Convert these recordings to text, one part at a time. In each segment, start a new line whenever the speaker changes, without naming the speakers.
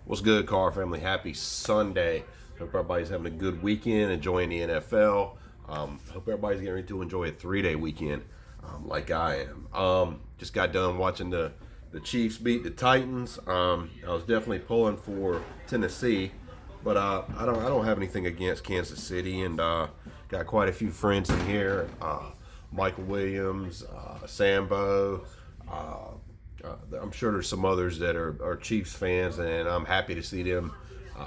What's good, Car Family? Happy Sunday. Hope everybody's having a good weekend, enjoying the NFL. Hope everybody's getting ready to enjoy a 3-day weekend like I am. Just got done watching the Chiefs beat the Titans. I was definitely pulling for Tennessee, but I don't have anything against Kansas City, and got quite a few friends in here. Michael Williams, Sambo. I'm sure there's some others that are Chiefs fans, and I'm happy to see them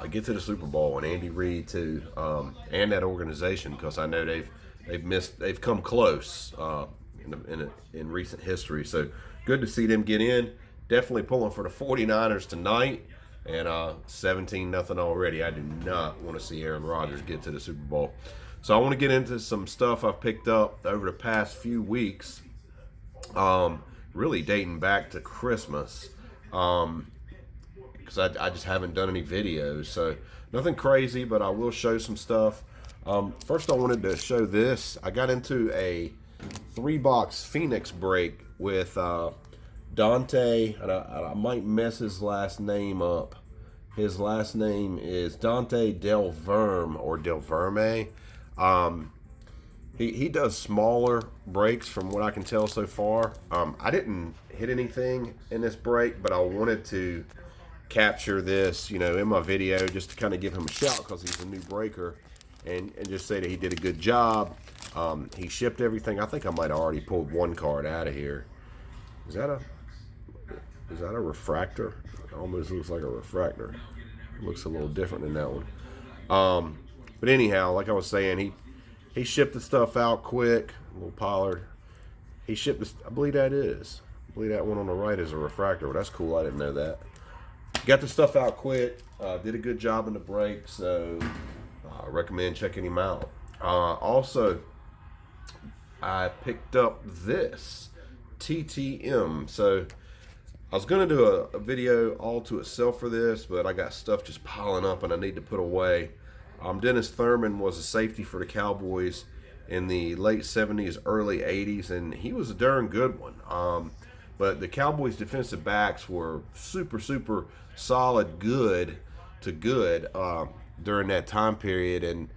get to the Super Bowl, and Andy Reid too, and that organization, because I know they've come close in recent history. So good to see them get in. Definitely pulling for the 49ers tonight, and 17-0 already. I do not want to see Aaron Rodgers get to the Super Bowl. So I want to get into some stuff I've picked up over the past few weeks. Really dating back to Christmas, because I just haven't done any videos, so nothing crazy, but I will show some stuff. First, I wanted to show this. I got into a 3-box Phoenix break with Dante, and I might mess his last name up. His last name is Dante Del Verme, or Del Verme. He does smaller breaks from what I can tell so far. I didn't hit anything in this break, but I wanted to capture this, in my video, just to kind of give him a shout because he's a new breaker, and just say that he did a good job. He shipped everything. I think I might have already pulled one card out of here. Is that a refractor? It almost looks like a refractor. It looks a little different than that one. But anyhow, like I was saying, he shipped the stuff out quick. A little Pollard. He shipped this. I believe that one on the right is a refractor. Well, that's cool. I didn't know that. Got the stuff out quick. Did a good job in the break. So I recommend checking him out. Also, I picked up this TTM. So I was going to do a video all to itself for this, but I got stuff just piling up and I need to put away. Dennis Thurman was a safety for the Cowboys in the late 70s, early 80s, and he was a darn good one. But the Cowboys' defensive backs were super, super solid, good to good during that time period, and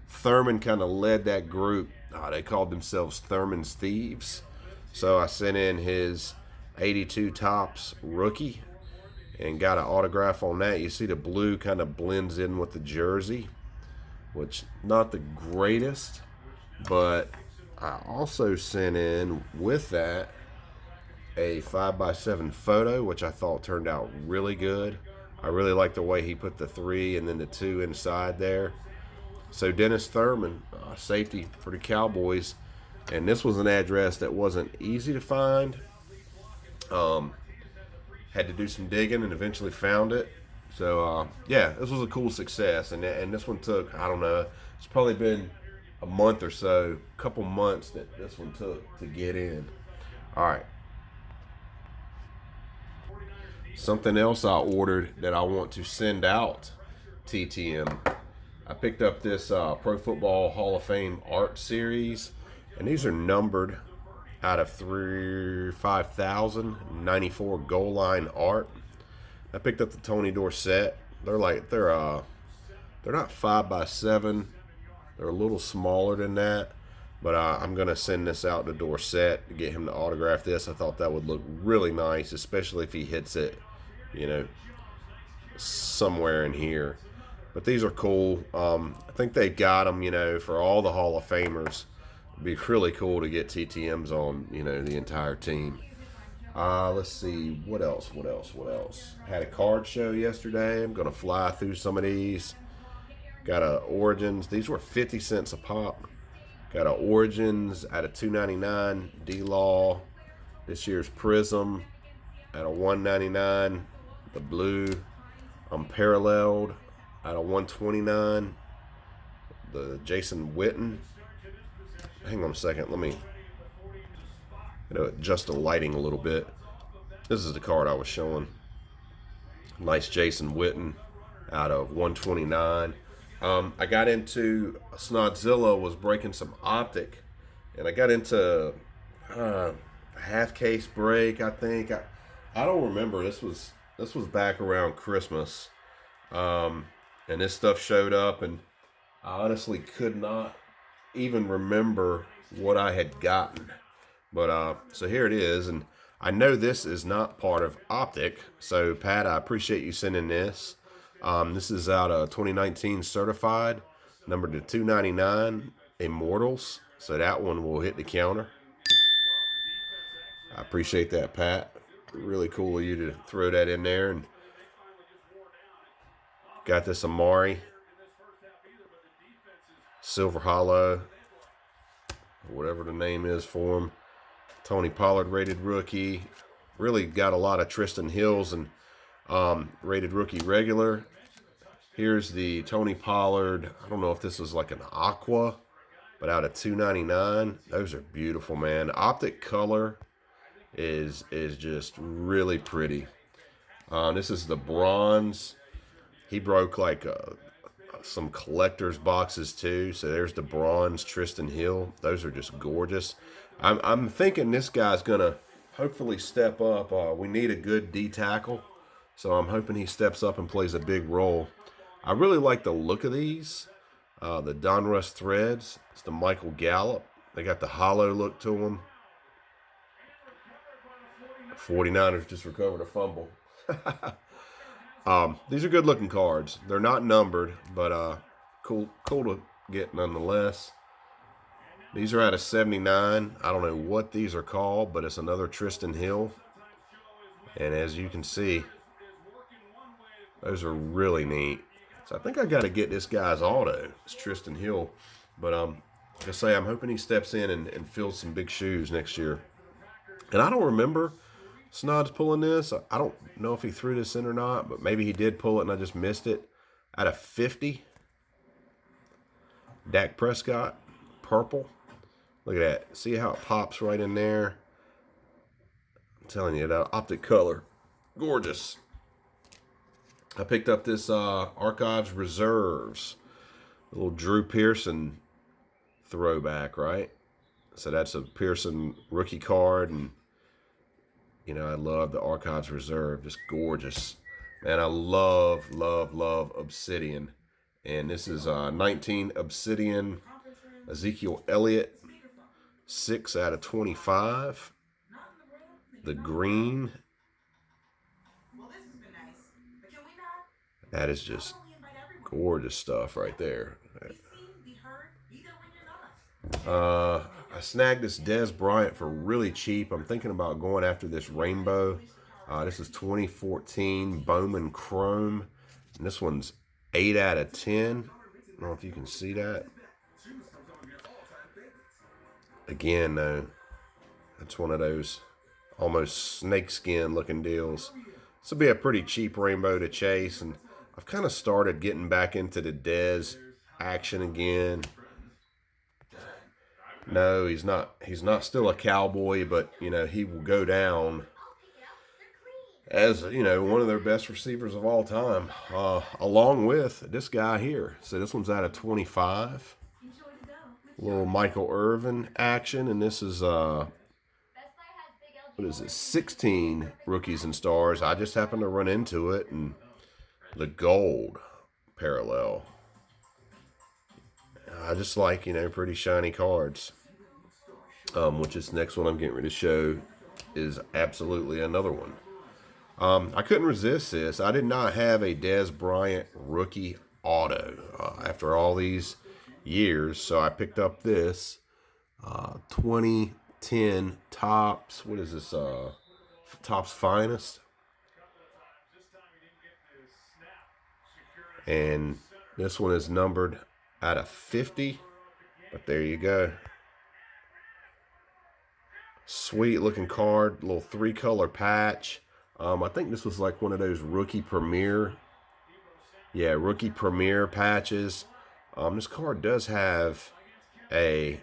Thurman kind of led that group. They called themselves Thurman's Thieves. So I sent in his 82 Topps rookie and got an autograph on that. You see the blue kind of blends in with the jersey, which not the greatest, but I also sent in with that a 5x7 photo, which I thought turned out really good. I really like the way he put the 3 and then the 2 inside there. So Dennis Thurman, safety for the Cowboys, and this was an address that wasn't easy to find. Had to do some digging and eventually found it. So, yeah, this was a cool success. And this one took, I don't know, it's probably been a month or so, a couple months that this one took to get in. All right. Something else I ordered that I want to send out, TTM. I picked up this Pro Football Hall of Fame art series, and these are numbered out of 5,000, 94 goal line art. I picked up the Tony Dorsett. They're not 5x7. They're a little smaller than that. But I'm going to send this out to Dorsett to get him to autograph this. I thought that would look really nice, especially if he hits it, somewhere in here. But these are cool. I think they got them, for all the Hall of Famers. It'd be really cool to get TTMs on, the entire team. Let's see, what else? Had a card show yesterday. I'm going to fly through some of these. Got a Origins. These were 50 cents a pop. Got a Origins at a $2.99. D-Law. This year's Prism at a $1.99. The blue. Unparalleled at a $1.29. The Jason Witten. Hang on a second. Let me adjust the lighting a little bit. This is the card I was showing. Nice Jason Witten out of $129. I got into Snodzilla was breaking some optic, and I got into a half case break. I think I don't remember. This was back around Christmas. And this stuff showed up, and I honestly could not even remember what I had gotten. But so here it is, and I know this is not part of Optic. So Pat, I appreciate you sending this. This is out of 2019 certified, number to 299 Immortals. So that one will hit the counter. I appreciate that, Pat. Really cool of you to throw that in there. And got this Amari Silver Hollow, whatever the name is for him. Tony Pollard rated rookie. Really got a lot of Tristan Hills and rated rookie regular. Here's the Tony Pollard. I don't know if this is like an aqua, but out of 299. Those are beautiful, man. Optic color is just really pretty. This is the bronze. He broke like some collector's boxes too. So there's the bronze Tristan Hill. Those are just gorgeous. I'm thinking this guy's gonna hopefully step up. We need a good D tackle, so I'm hoping he steps up and plays a big role. I really like the look of these. The Donruss threads. It's the Michael Gallup. They got the hollow look to them. 49ers just recovered a fumble. These are good looking cards. They're not numbered, but cool to get nonetheless. These are out of 79. I don't know what these are called, but it's another Tristan Hill. And as you can see, those are really neat. So I think I got to get this guy's auto. It's Tristan Hill. But like I say, I'm hoping he steps in and fills some big shoes next year. And I don't remember Snod's pulling this. I don't know if he threw this in or not, but maybe he did pull it and I just missed it. Out of 50, Dak Prescott, purple. Look at that. See how it pops right in there? I'm telling you, that optic color. Gorgeous. I picked up this Archives Reserves. A little Drew Pearson throwback, right? So that's a Pearson rookie card, and you know, I love the Archives Reserve. Just gorgeous. Man, I love Obsidian. And this is 19 Obsidian Ezekiel Elliott. 6 out of 25. The green. That is just gorgeous stuff right there. I snagged this Dez Bryant for really cheap. I'm thinking about going after this rainbow. This is 2014 Bowman Chrome. And this one's 8 out of 10. I don't know if you can see that. Again, though, that's one of those almost snakeskin looking deals. This will be a pretty cheap rainbow to chase. And I've kind of started getting back into the Dez action again. No, he's not. He's not still a Cowboy, but you know he will go down as you know one of their best receivers of all time, along with this guy here. So this one's out of 25. Little Michael Irvin action, and this is what is it? 16 rookies and stars. I just happened to run into it, and the gold parallel. I just like, pretty shiny cards. Which this next one I'm getting ready to show is absolutely another one. I couldn't resist this. I did not have a Dez Bryant rookie auto after all these years, so I picked up this 2010 Topps. What is this? Topps Finest. And this one is numbered out of 50, but there you go. Sweet looking card, little 3-color patch. I think this was like one of those rookie premier. Yeah, rookie premier patches. This card does have a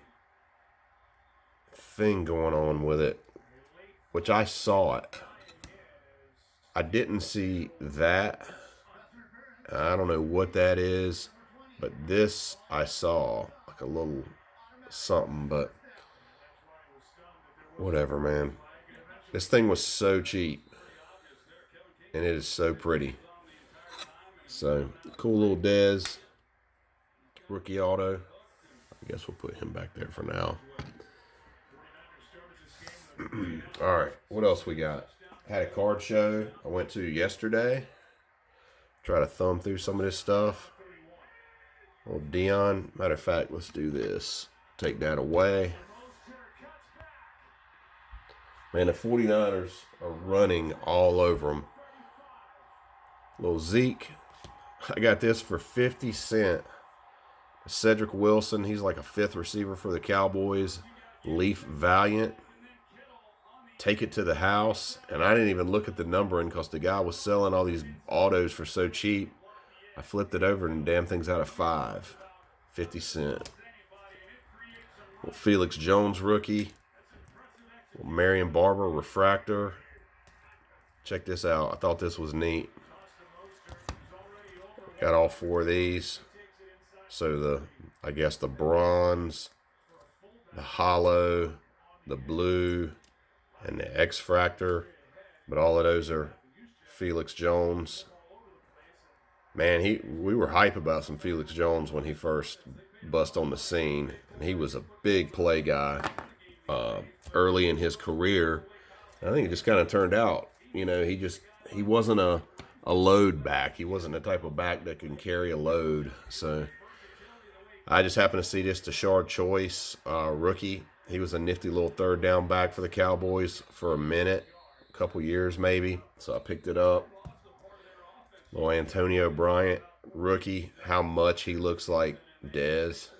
thing going on with it, which I saw it. I didn't see that. I don't know what that is, but this I saw, like a little something, but whatever, man. This thing was so cheap, and it is so pretty. So, cool little Dez rookie auto. I guess we'll put him back there for now. All right, what else we got? Had a card show I went to yesterday. Try to thumb through some of this stuff. Well, Dion, matter of fact, let's do this. Take that away. Man, the 49ers are running all over them. Little Zeke. I got this for 50 cents. Cedric Wilson, he's like a fifth receiver for the Cowboys. Leaf Valiant. Take it to the house. And I didn't even look at the numbering because the guy was selling all these autos for so cheap. I flipped it over and the damn thing's out of 5. 50 cents. Well, Felix Jones rookie. Well, Marion Barber refractor. Check this out. I thought this was neat. Got all 4 of these. So I guess the bronze, the hollow, the blue, and the X-Fractor. But all of those are Felix Jones. Man, we were hype about some Felix Jones when he first bust on the scene. And he was a big play guy early in his career. I think it just kind of turned out. You know, he wasn't a load back. He wasn't the type of back that can carry a load. So I just happened to see this Tashard Choice rookie. He was a nifty little third down back for the Cowboys for a minute, a couple years maybe. So I picked it up. Little Antonio Bryant rookie. How much he looks like Dez.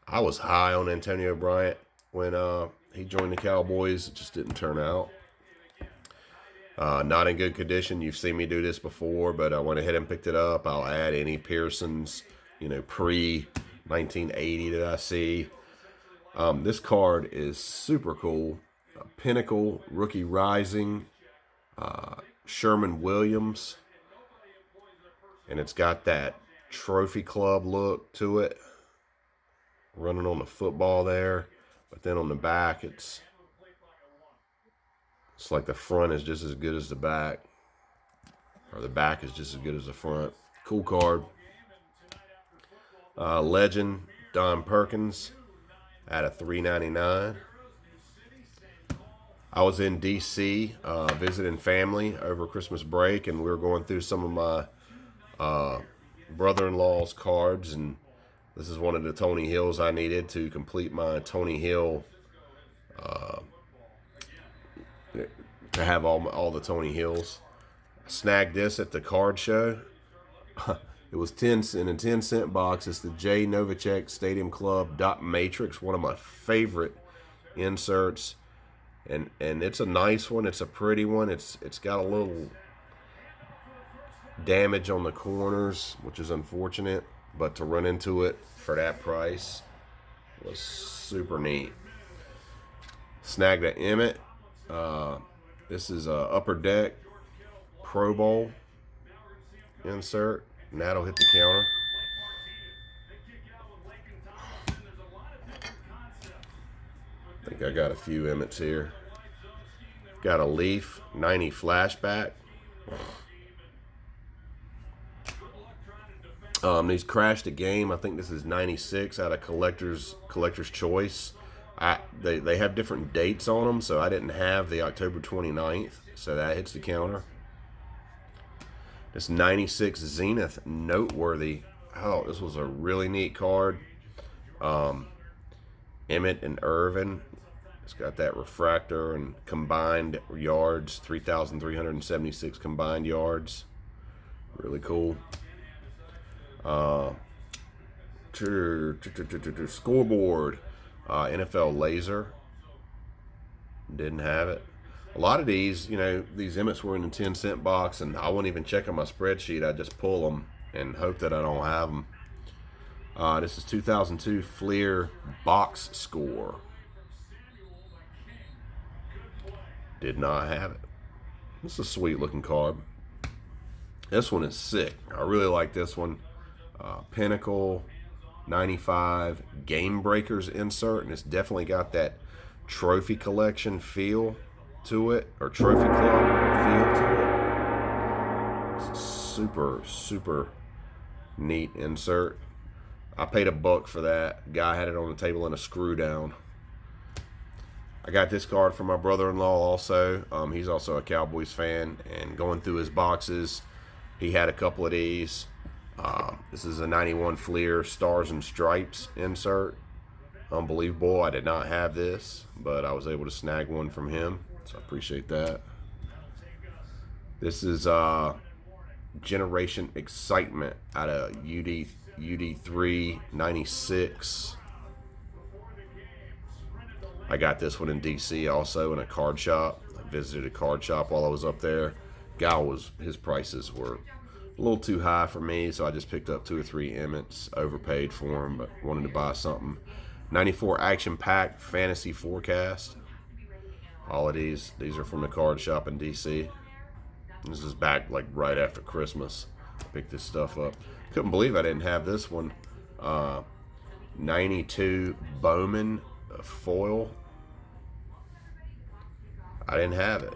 I was high on Antonio Bryant when he joined the Cowboys. It just didn't turn out. Not in good condition. You've seen me do this before, but I went ahead and picked it up. I'll add any Pearsons, pre-1980 that I see. This card is super cool. Pinnacle Rookie Rising, Sherman Williams. And it's got that trophy club look to it. Running on the football there. But then on the back, it's like the front is just as good as the back. Or the back is just as good as the front. Cool card. Legend, Don Perkins at a $3.99. I was in D.C. Visiting family over Christmas break, and we were going through some of my brother-in-law's cards, and this is one of the Tony Hills I needed to complete my Tony Hill, to have all the Tony Hills. Snagged this at the card show. It was 10 in a 10-cent box. It's the J. Novacek Stadium Club dot matrix, one of my favorite inserts, and it's a nice one. It's a pretty one. It's got a little damage on the corners, which is unfortunate, but to run into it for that price was super neat. Snagged a Emmett. This is a Upper Deck Pro Bowl insert, and that'll hit the counter. I think I got a few Emmets here. Got a Leaf 90 flashback. These crashed a game. I think this is 96 out of collector's choice. They have different dates on them, so I didn't have the October 29th, so that hits the counter. This 96 Zenith Noteworthy. Oh, this was a really neat card. Emmett and Irvin. It's got that refractor and combined yards, 3,376 combined yards. Really cool. Scoreboard. NFL Laser. Didn't have it. A lot of these, these Emmets were in a 10-cent box, and I wouldn't even check on my spreadsheet. I just pull them and hope that I don't have them. This is 2002 Fleer box score. Did not have it. This is a sweet looking card. This one is sick. I really like this one. Pinnacle 95 Game Breakers insert, and it's definitely got that trophy collection feel to it, or trophy club feel to it. It's super neat insert. I paid $1 for that. Guy had it on the table in a screw down. I got this card from my brother-in-law also. He's also a Cowboys fan, and going through his boxes, he had a couple of these. This is a 91 Fleer Stars and Stripes insert. Unbelievable. I did not have this, but I was able to snag one from him, so I appreciate that. This is Generation Excitement out of UD3 96. I got this one in DC also in a card shop. I visited a card shop while I was up there. His prices were a little too high for me, so I just picked up 2 or 3 Emmets, overpaid for them, but wanted to buy something. 94 Action Pack Fantasy Forecast. All of these are from the card shop in DC. This is back like right after Christmas. Picked this stuff up. Couldn't believe I didn't have this one. 92 Bowman foil. I didn't have it,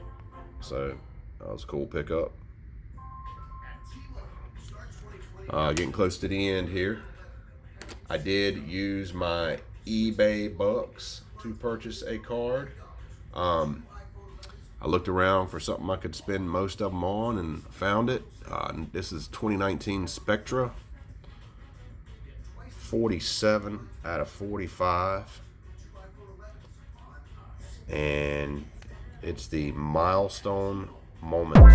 so that was a cool pickup. Getting close to the end here. I did use my eBay bucks to purchase a card. I looked around for something I could spend most of them on and found it. This is 2019 Spectra. 47 out of 45. And it's the Milestone Moments.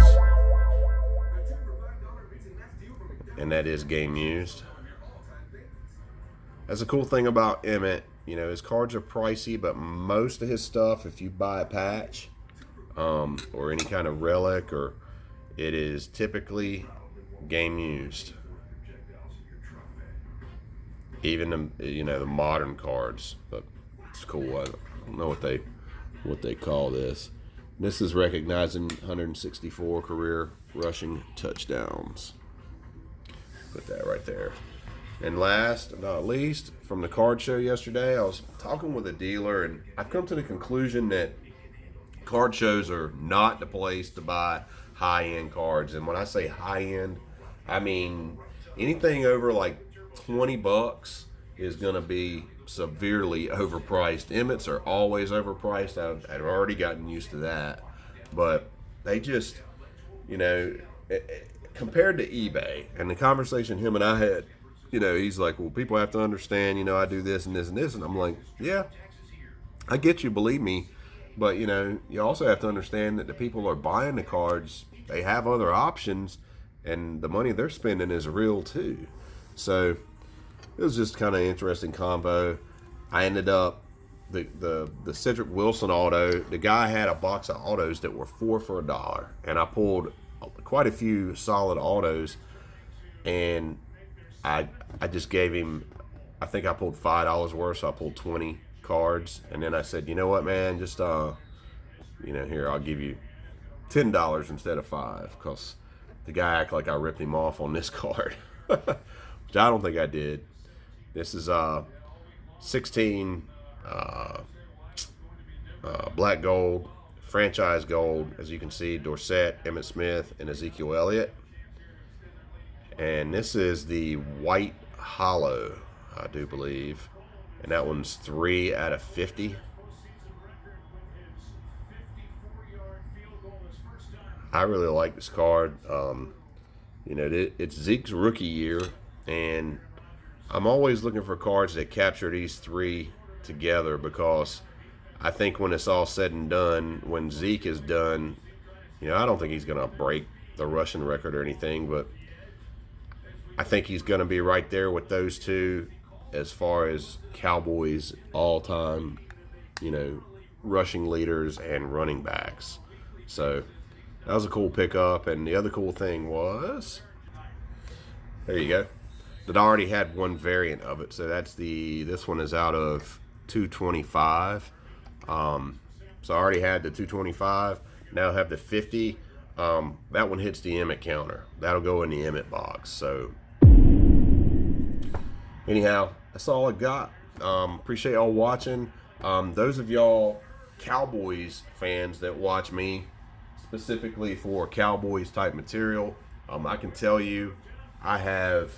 And that is game used. That's a cool thing about Emmett. You know, his cards are pricey, but most of his stuff, if you buy a patch, or any kind of relic, or it is typically game used. Even the modern cards, but it's cool. I don't know what they call this. This is recognizing 164 career rushing touchdowns. Put that right there. And last but not least, from the card show yesterday, I was talking with a dealer, and I've come to the conclusion that card shows are not the place to buy high-end cards. And when I say high-end, I mean anything over like $20 is going to be severely overpriced. Emmets are always overpriced. I've already gotten used to that. But they just, compared to eBay, and the conversation him and I had, he's like, well, people have to understand, I do this and this and this. And I'm like, yeah, I get you, believe me. But, you also have to understand that the people who are buying the cards, they have other options, and the money they're spending is real too. So it was just kind of interesting combo. I ended up, the Cedric Wilson auto, the guy had a box of autos that were 4 for $1. And I pulled quite a few solid autos, and I just gave him, I think I pulled $5 worth, so I pulled 20 cards, and then I said, you know what, man, just here, I'll give you $10 instead of $5, because the guy acted like I ripped him off on this card, which I don't think I did. This is 16 black gold, franchise gold, as you can see, Dorsett, Emmitt Smith, and Ezekiel Elliott. And this is the white hollow, I do believe. And that one's 3 out of 50. I really like this card. It's Zeke's rookie year, and I'm always looking for cards that capture these 3 together, because I think when it's all said and done, when Zeke is done, I don't think he's going to break the rushing record or anything, but I think he's going to be right there with those two as far as Cowboys all-time, rushing leaders and running backs. So that was a cool pickup. And the other cool thing was, there you go, that I already had one variant of it. So this one is out of 225. So I already had the 225. Now I have the 50. That one hits the Emmett counter. That'll go in the Emmett box. So anyhow, that's all I got. Appreciate y'all watching. Those of y'all Cowboys fans that watch me specifically for Cowboys type material, I can tell you, I have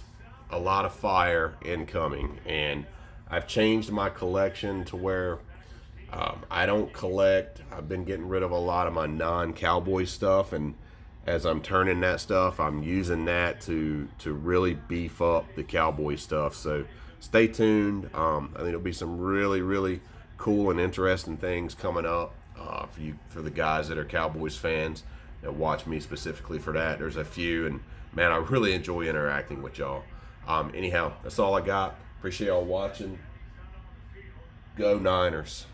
a lot of fire incoming, and I've changed my collection to where I don't collect. I've been getting rid of a lot of my non-cowboy stuff, and as I'm turning that stuff, I'm using that to really beef up the cowboy stuff. So stay tuned. I think there'll be some really cool and interesting things coming up for the guys that are Cowboys fans that watch me specifically for that. There's a few, and man, I really enjoy interacting with y'all. Anyhow, that's all I got. Appreciate y'all watching. Go Niners.